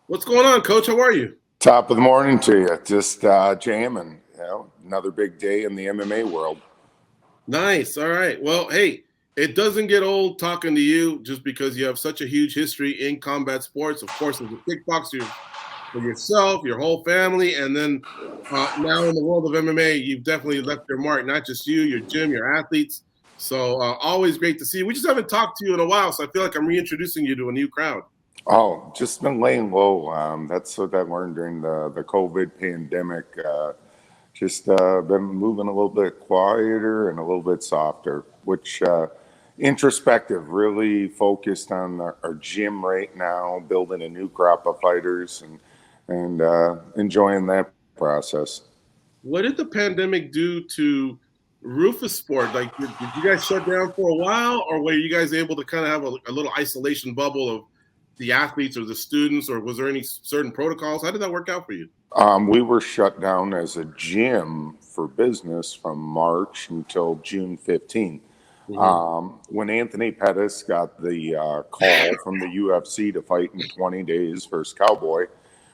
What's going on, Coach? How are you? Top of the morning to you. Just jamming. Another big day in the MMA world. Nice. All right. Well, hey, it doesn't get old talking to you just because you have such a huge history in combat sports. Of course, as a kickboxer for yourself, your whole family, and then now in the world of MMA, you've definitely left your mark. Not just you, your gym, your athletes. So always great to see you. We just haven't talked to you in a while, so I feel like I'm reintroducing you to a new crowd. Oh, just been laying low. That's what I learned during the COVID pandemic. Just been moving a little bit quieter and a little bit softer, which introspective, really focused on our gym right now, building a new crop of fighters and enjoying that process. What did the pandemic do to Roufusport? Like, did you guys shut down for a while, or were you guys able to kind of have a little isolation bubble of the athletes or the students, or was there any certain protocols? How did that work out for you? We were shut down as a gym for business from March until June 15th. Mm-hmm. When Anthony Pettis got the call from the UFC to fight in 20 days versus Cowboy,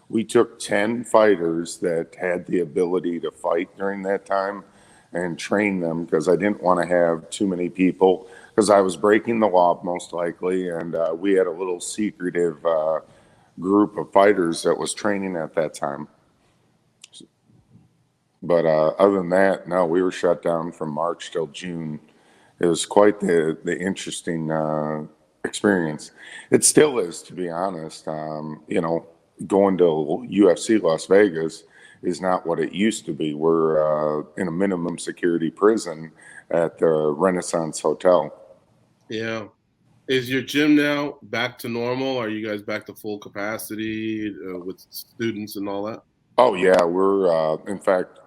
we took 10 fighters that had the ability to fight during that time and train them because I didn't want to have too many people because I was breaking the law most likely, and we had a little secretive group of fighters that was training at that time. But other than that, no, we were shut down from March till June. It was quite the interesting experience. It still is, to be honest. Going to UFC Las Vegas is not what it used to be. We're in a minimum security prison at the Renaissance Hotel. Yeah. Is your gym now back to normal? Are you guys back to full capacity with students and all that? Oh yeah, we're in fact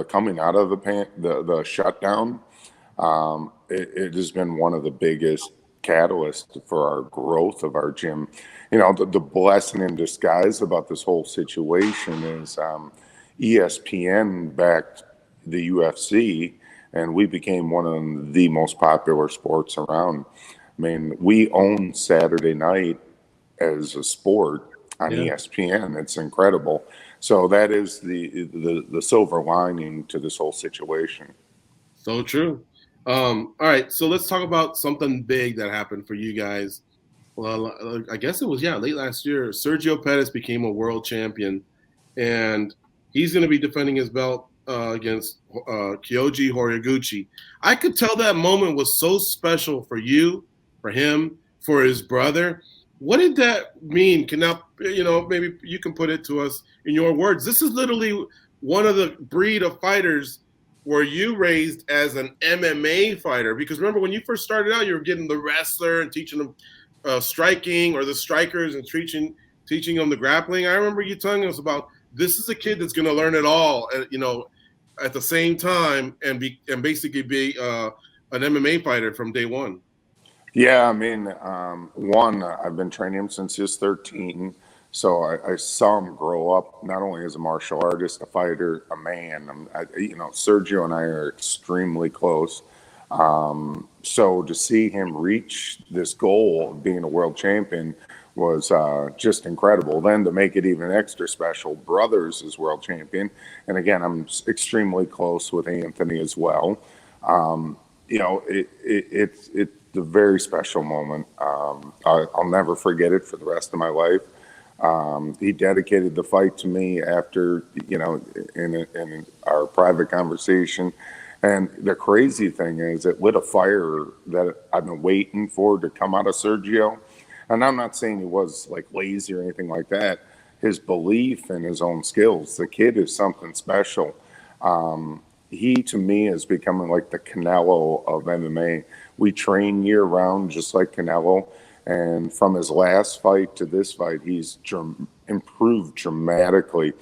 coming out of the shutdown. It has been one of the biggest catalysts for our growth of our gym. The blessing in disguise about this whole situation is ESPN backed the UFC, and we became one of the most popular sports around. I mean, we own Saturday night as a sport on Yeah. ESPN. It's incredible. So that is the silver lining to this whole situation. So true. All right, so let's talk about something big that happened for you guys. Well, I guess it was late last year. Sergio Pettis became a world champion, and he's going to be defending his belt against Kyoji Horiguchi. I could tell that moment was so special for you, for him, for his brother. What did that mean? Maybe you can put it to us in your words. This is literally one of the breed of fighters were you raised as an MMA fighter? Because remember, when you first started out, you were getting the wrestler and teaching them striking, or the strikers and teaching them the grappling. I remember you telling us about this is a kid that's going to learn it all, at the same time and basically be an MMA fighter from day one. Yeah, I mean, I've been training him since he was 13. So I saw him grow up not only as a martial artist, a fighter, a man. Sergio and I are extremely close. So to see him reach this goal of being a world champion was just incredible. Then to make it even extra special, brothers is world champion. And again, I'm extremely close with Anthony as well. It's a very special moment. I'll never forget it for the rest of my life. He dedicated the fight to me after, in our private conversation. And the crazy thing is, it lit a fire that I've been waiting for to come out of Sergio. And I'm not saying he was like lazy or anything like that. His belief in his own skills, the kid is something special. He, to me, is becoming like the Canelo of MMA. We train year round, just like Canelo. And from his last fight to this fight, he's improved dramatically.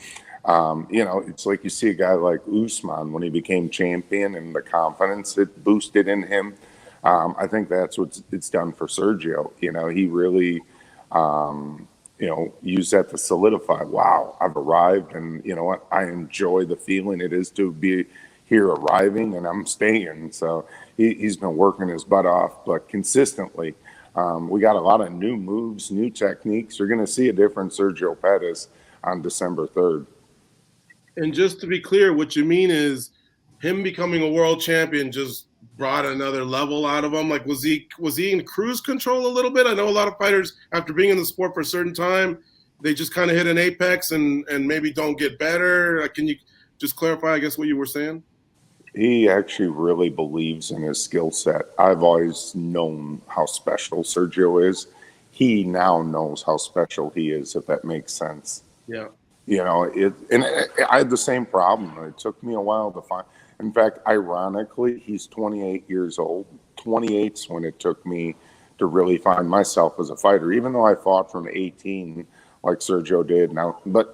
It's like you see a guy like Usman when he became champion and the confidence it boosted in him. I think that's what it's done for Sergio. He really, used that to solidify, wow, I've arrived. And you know what? I enjoy the feeling it is to be here arriving and I'm staying. So he's been working his butt off, but consistently. We got a lot of new moves, new techniques. You're going to see a different Sergio Pettis on December 3rd. And just to be clear, what you mean is him becoming a world champion just brought another level out of him. Like, was he in cruise control a little bit? I know a lot of fighters, after being in the sport for a certain time, they just kind of hit an apex and maybe don't get better. Can you just clarify, I guess, what you were saying? He actually really believes in his skill set. I've always known how special Sergio is. He now knows how special he is, if that makes sense. Yeah. I had the same problem. It took me a while to find. In fact, ironically, he's 28 years old. 28's when it took me to really find myself as a fighter, even though I fought from 18 like Sergio did now. But,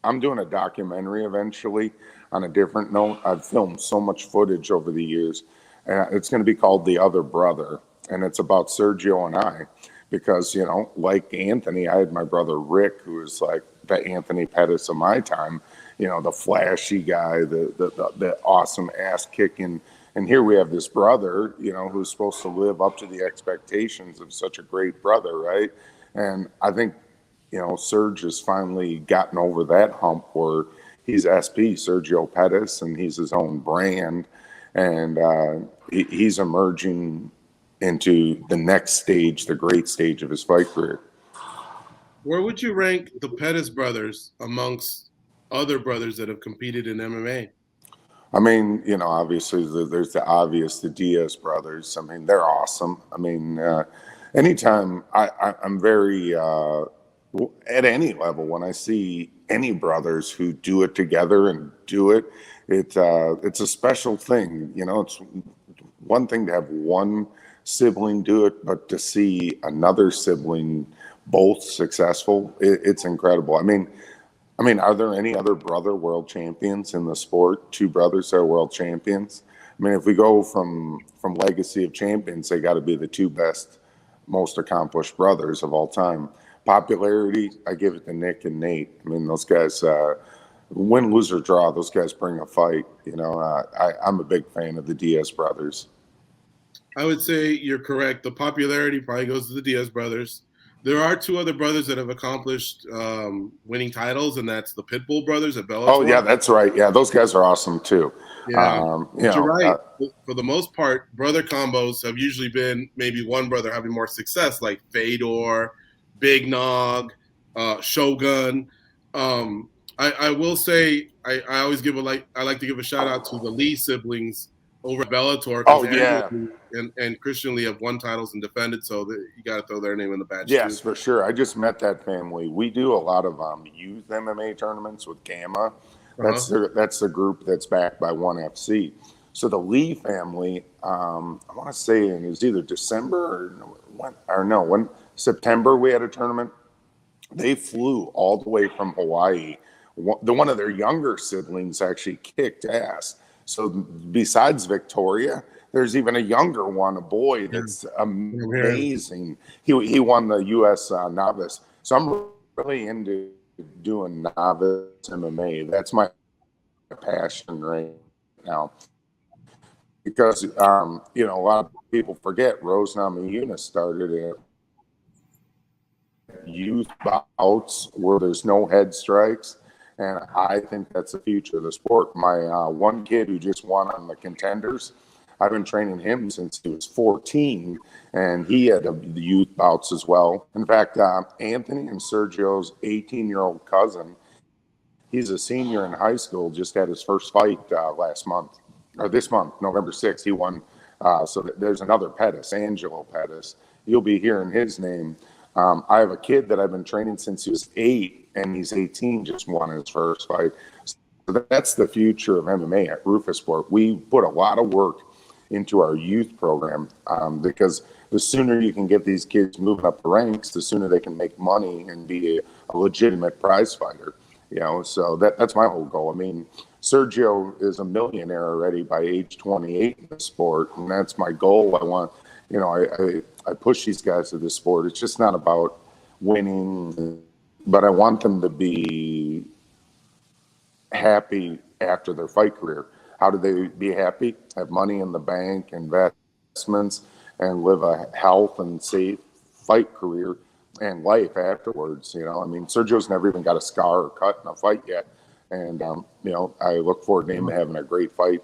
I'm doing a documentary eventually on a different note. I've filmed so much footage over the years. It's going to be called The Other Brother, and it's about Sergio and I. Because, like Anthony, I had my brother Rick, who was like the Anthony Pettis of my time, the flashy guy, the awesome ass kicking. And here we have this brother, who's supposed to live up to the expectations of such a great brother, right? And I think, Serge has finally gotten over that hump where he's SP, Sergio Pettis, and he's his own brand. And he's emerging into the next stage, the great stage of his fight career. Where would you rank the Pettis brothers amongst other brothers that have competed in MMA? I mean, obviously there's the Diaz brothers. I mean, they're awesome. I mean, anytime I'm very, at any level, when I see any brothers who do it together and do it, it's a special thing. It's one thing to have one sibling do it, but to see another sibling both successful, it's incredible. I mean, are there any other brother world champions in the sport? Two brothers that are world champions? I mean, if we go from legacy of champions, they got to be the two best, most accomplished brothers of all time. Popularity, I give it to Nick and Nate. I mean, those guys, win, lose, or draw, those guys bring a fight. I'm a big fan of the Diaz brothers. I would say you're correct. The popularity probably goes to the Diaz brothers. There are two other brothers that have accomplished winning titles, and that's the Pitbull brothers at Bellator. Oh, yeah, that's right. Yeah, those guys are awesome, too. Yeah, you're right. For the most part, brother combos have usually been maybe one brother having more success, like Fedor, Big Nog, Shogun. I will say I always I like to give a shout out to the Lee siblings over at Bellator. Oh, yeah. And Christian Lee have won titles and defended, so you got to throw their name in the badge. Yes, too. for sure. I just met that family. We do a lot of youth MMA tournaments with Gamma. That's the group that's backed by ONE FC. So the Lee family, I want to say it was either December when September we had a tournament. They flew all the way from Hawaii. One of their younger siblings actually kicked ass. So besides Victoria, there's even a younger one, a boy that's amazing. He won the U.S. novice. So I'm really into doing novice MMA. That's my passion right now. Because, a lot of people forget Rose Namajunas started at youth bouts where there's no head strikes. And I think that's the future of the sport. My one kid who just won on the Contenders, I've been training him since he was 14, and he had the youth bouts as well. In fact, Anthony and Sergio's 18-year-old cousin, he's a senior in high school, just had his first fight this month, November 6th. He won. So there's another Pettis, Angelo Pettis. You'll be hearing his name. I have a kid that I've been training since he was 8, and he's 18, just won his first fight. So that's the future of MMA at Roufusport. We put a lot of work into our youth program because the sooner you can get these kids moving up the ranks, the sooner they can make money and be a legitimate prize fighter. So that's my whole goal. I mean, Sergio is a millionaire already by age 28 in the sport, and that's my goal. I want, I push these guys to this sport. It's just not about winning, but I want them to be happy after their fight career. How do they be happy? Have money in the bank, investments, and live a health and safe fight career and life afterwards. You know, I mean, Sergio's never even got a scar or cut in a fight yet. And, you know, I look forward to him having a great fight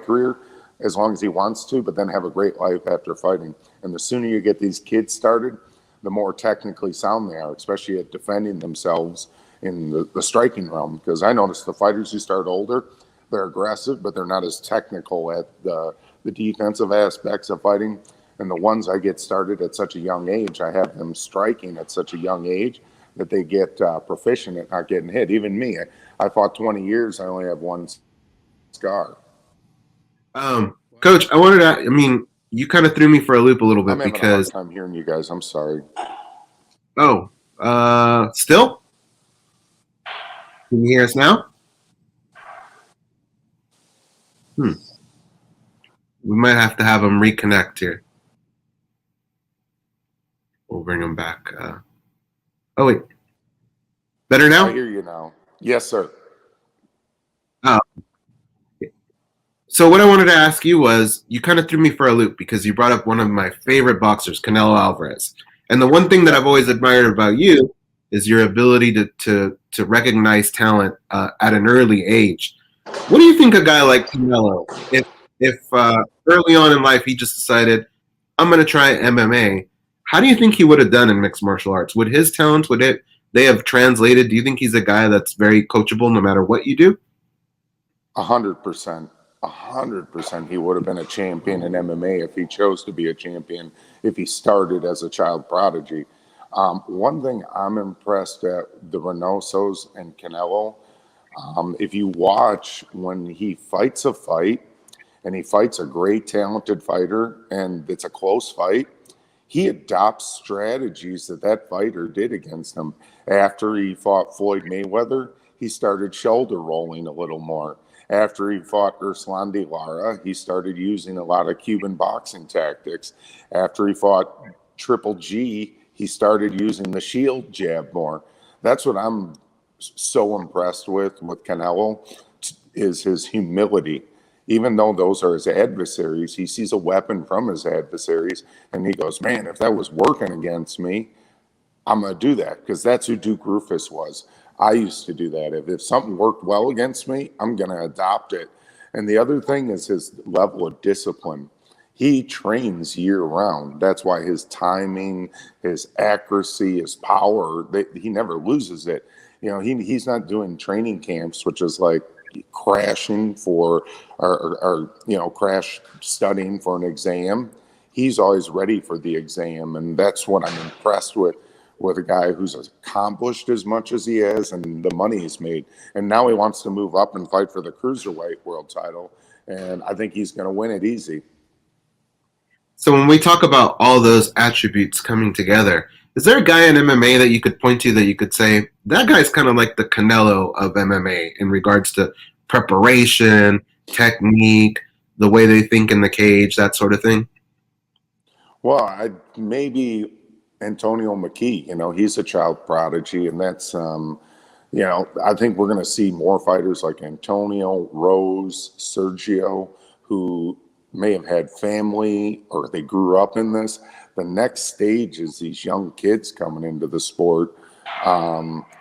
career as long as he wants to, but then have a great life after fighting. And the sooner you get these kids started, the more technically sound they are, especially at defending themselves in the striking realm. Because I noticed the fighters who start older, they're aggressive, but they're not as technical at the defensive aspects of fighting. And the ones I get started at such a young age, I have them striking at such a young age that they get proficient at not getting hit. Even me, I fought 20 years, I only have one scar. Coach, I wanted to, I mean, you kind of threw me for a loop a little bit I'm having because. a hard time hearing you guys. I'm sorry. Oh, still? Can you hear us now? We might have to have him reconnect here. We'll bring him back. Oh, wait. Better now? I hear you now. Yes, sir. So what I wanted to ask you was, you kind of threw me for a loop because you brought up one of my favorite boxers, Canelo Alvarez. And the one thing that I've always admired about you is your ability to recognize talent at an early age. What do you think a guy like Canelo, if early on in life he just decided, I'm going to try MMA, how do you think he would have done in mixed martial arts? Would his talents, they have translated? Do you think he's a guy that's very coachable no matter what you do? 100%. 100% he would have been a champion in MMA if he chose to be a champion, if he started as a child prodigy. One thing I'm impressed at the Reynosos and Canelo, if you watch when he fights a fight and he fights a great talented fighter and it's a close fight, he adopts strategies that fighter did against him. After he fought Floyd Mayweather, he started shoulder rolling a little more. After he fought Ruslan de Lara, he started using a lot of Cuban boxing tactics. After he fought Triple G, he started using the shield jab more. That's what I'm so impressed with Canelo, is his humility. Even though those are his adversaries, he sees a weapon from his adversaries, and he goes, man, if that was working against me, I'm going to do that, because that's who Duke Roufus was. I used to do that. If something worked well against me, I'm going to adopt it. And the other thing is his level of discipline. He trains year-round. That's why his timing, his accuracy, his power, he never loses it. You know, he's not doing training camps, which is like crashing for or you know, crash studying for an exam. He's always ready for the exam, and that's what I'm impressed with a guy who's accomplished as much as he has and the money he's made. And now he wants to move up and fight for the cruiserweight world title, and I think he's going to win it easy. So when we talk about all those attributes coming together, is there a guy in MMA that you could point to that you could say, that guy's kind of like the Canelo of MMA in regards to preparation, technique, the way they think in the cage, that sort of thing? Well, maybe Antonio McKee. You know, he's a child prodigy, and that's, you know, I think we're going to see more fighters like Antonio, Rose, Sergio, who may have had family or they grew up in this. The next stage is these young kids coming into the sport,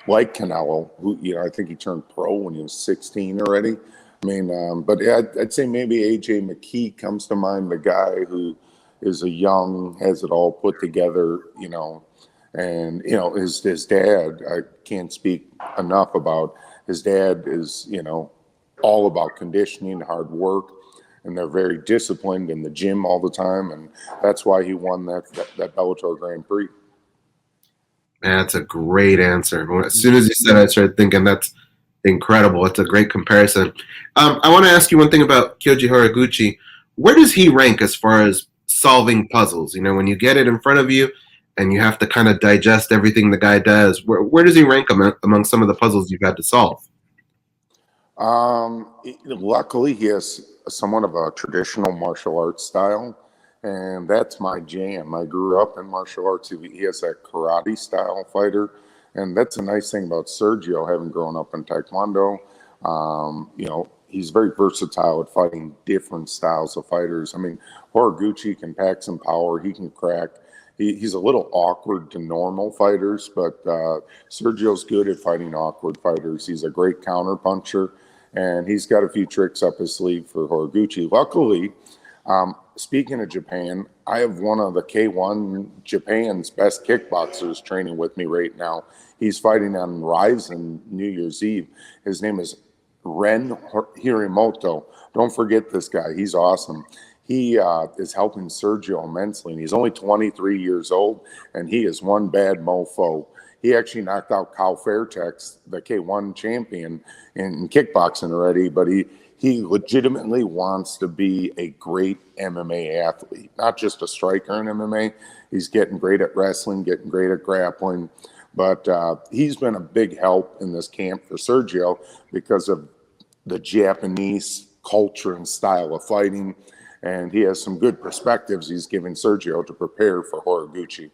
like Canelo, who, you know, I think he turned pro when he was 16 already. I mean, but I'd say maybe AJ McKee comes to mind, the guy who is a young, has it all put together, you know, and, you know, his dad, I can't speak enough about, his dad is, you know, all about conditioning, hard work, and they're very disciplined in the gym all the time, and that's why he won that Bellator Grand Prix. Man, that's a great answer. As soon as you said it, I started thinking that's incredible. It's a great comparison. I want to ask you one thing about Kyoji Horiguchi. Where does he rank as far as solving puzzles? You know, when you get it in front of you and you have to kind of digest everything the guy does, where does he rank among some of the puzzles you've had to solve? Luckily, he has somewhat of a traditional martial arts style, and that's my jam. I grew up in martial arts. He has that karate style fighter, and that's a nice thing about Sergio, having grown up in Taekwondo. You know, he's very versatile at fighting different styles of fighters. I mean, Horiguchi can pack some power. He can crack. He's a little awkward to normal fighters, but Sergio's good at fighting awkward fighters. He's a great counter puncher, and he's got a few tricks up his sleeve for Horiguchi. Luckily, speaking of Japan, I have one of the K1 Japan's best kickboxers training with me right now. He's fighting on Ryzen New Year's Eve. His name is Ren Hirimoto. Don't forget this guy. He's awesome. He is helping Sergio immensely, and he's only 23 years old, and he is one bad mofo. He actually knocked out Kyle Fairtex, the K1 champion, in kickboxing already, but he legitimately wants to be a great MMA athlete, not just a striker in MMA. He's getting great at wrestling, getting great at grappling, but he's been a big help in this camp for Sergio because of the Japanese culture and style of fighting. And he has some good perspectives he's giving Sergio to prepare for Horiguchi.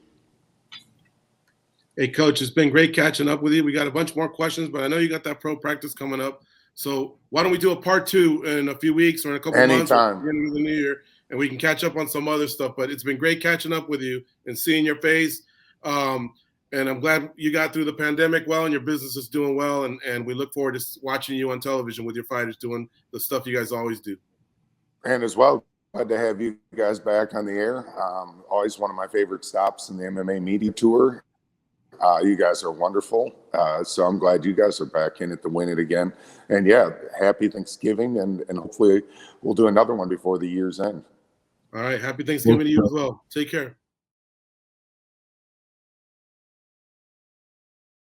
Hey, Coach, it's been great catching up with you. We got a bunch more questions, but I know you got that pro practice coming up. So why don't we do a part 2 in a few weeks or in a couple months or beginning of the new year, and we can catch up on some other stuff. But it's been great catching up with you and seeing your face. And I'm glad you got through the pandemic well and your business is doing well. And we look forward to watching you on television with your fighters doing the stuff you guys always do. And as well, glad to have you guys back on the air. Always one of my favorite stops in the MMA media tour. You guys are wonderful. So I'm glad you guys are back in it to win it again. And yeah, happy Thanksgiving. And hopefully we'll do another one before the year's end. All right. Happy Thanksgiving to you as well. Take care.